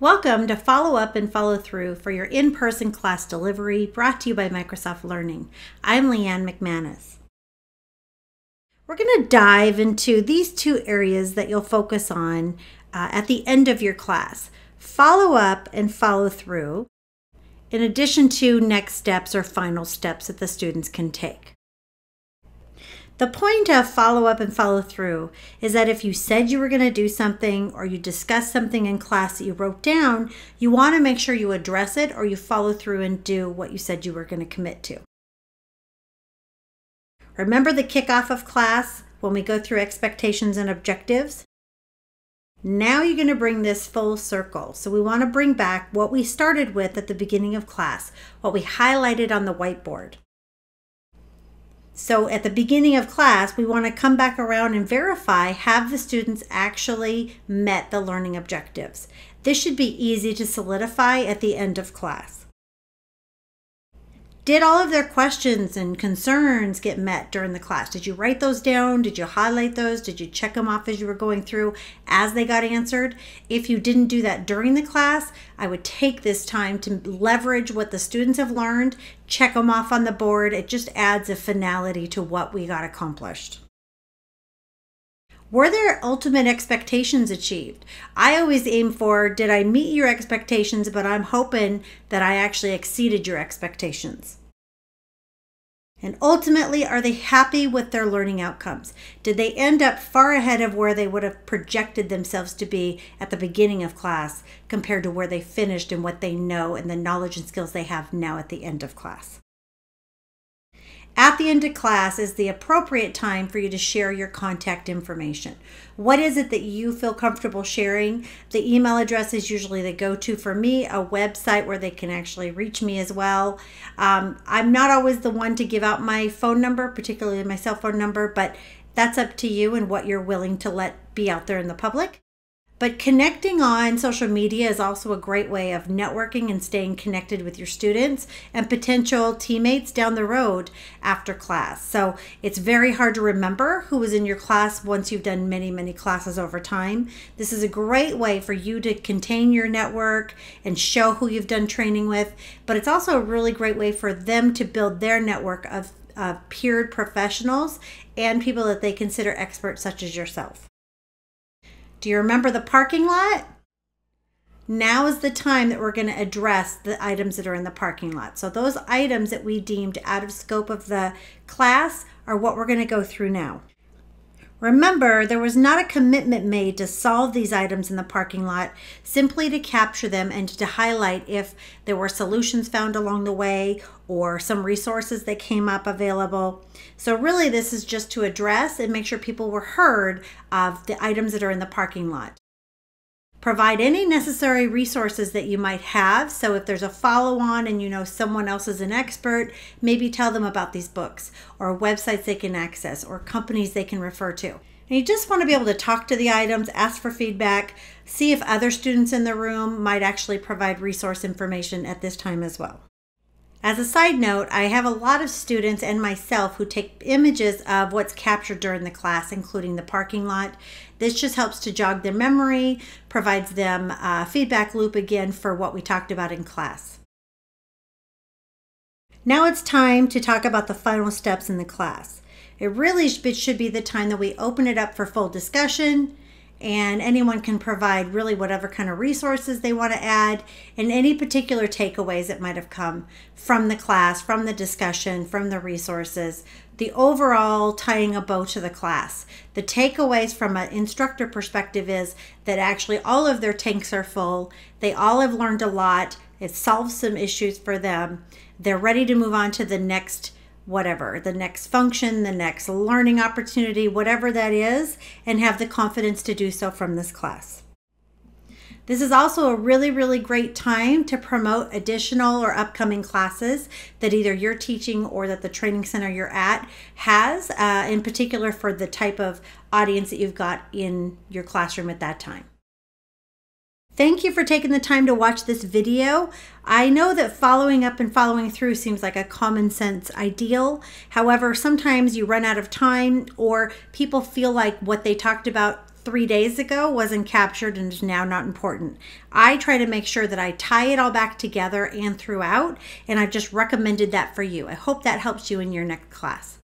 Welcome to Follow Up and Follow Through for your in-person class delivery, brought to you by Microsoft Learning. I'm Leanne McManus. We're going to dive into these two areas that you'll focus on at the end of your class. Follow up and follow through, in addition to next steps or final steps that the students can take. The point of follow up and follow through is that if you said you were going to do something or you discussed something in class that you wrote down, you want to make sure you address it or you follow through and do what you said you were going to commit to. Remember the kickoff of class when we go through expectations and objectives? Now you're going to bring this full circle. So we want to bring back what we started with at the beginning of class, what we highlighted on the whiteboard. So at the beginning of class, we want to come back around and verify, have the students actually met the learning objectives? This should be easy to solidify at the end of class. Did all of their questions and concerns get met during the class? Did you write those down? Did you highlight those? Did you check them off as you were going through as they got answered? If you didn't do that during the class, I would take this time to leverage what the students have learned, check them off on the board. It just adds a finality to what we got accomplished. Were there ultimate expectations achieved? I always aim for, did I meet your expectations, but I'm hoping that I actually exceeded your expectations. And ultimately, are they happy with their learning outcomes? Did they end up far ahead of where they would have projected themselves to be at the beginning of class compared to where they finished and what they know and the knowledge and skills they have now at the end of class? At the end of class is the appropriate time for you to share your contact information. What is it that you feel comfortable sharing? The email address is usually the go-to for me, a website where they can actually reach me as well. I'm not always the one to give out my phone number, particularly my cell phone number, but that's up to you and what you're willing to let be out there in the public. But connecting on social media is also a great way of networking and staying connected with your students and potential teammates down the road after class. So it's very hard to remember who was in your class once you've done many, many classes over time. This is a great way for you to contain your network and show who you've done training with, but it's also a really great way for them to build their network of peered professionals and people that they consider experts such as yourself. Do you remember the parking lot? Now is the time that we're going to address the items that are in the parking lot. So those items that we deemed out of scope of the class are what we're going to go through now. Remember, there was not a commitment made to solve these items in the parking lot, simply to capture them and to highlight if there were solutions found along the way or some resources that came up available. So really this is just to address and make sure people were heard of the items that are in the parking lot. Provide any necessary resources that you might have. So if there's a follow-on and you know someone else is an expert, maybe tell them about these books or websites they can access or companies they can refer to. And you just want to be able to talk to the items, ask for feedback, see if other students in the room might actually provide resource information at this time as well. As a side note, I have a lot of students and myself who take images of what's captured during the class, including the parking lot. This just helps to jog their memory, provides them a feedback loop again for what we talked about in class. Now it's time to talk about the final steps in the class. It really should be the time that we open it up for full discussion, and anyone can provide really whatever kind of resources they want to add and any particular takeaways that might have come from the class, from the discussion, from the resources, the overall tying a bow to the class. The takeaways from an instructor perspective is that actually all of their tanks are full. They all have learned a lot. It solves some issues for them. They're ready to move on to the next whatever, the next function, the next learning opportunity, whatever that is, and have the confidence to do so from this class. This is also a really, really great time to promote additional or upcoming classes that either you're teaching or that the training center you're at has, in particular for the type of audience that you've got in your classroom at that time. Thank you for taking the time to watch this video. I know that following up and following through seems like a common sense ideal. However, sometimes you run out of time or people feel like what they talked about 3 days ago wasn't captured and is now not important. I try to make sure that I tie it all back together and throughout, and I've just recommended that for you. I hope that helps you in your next class.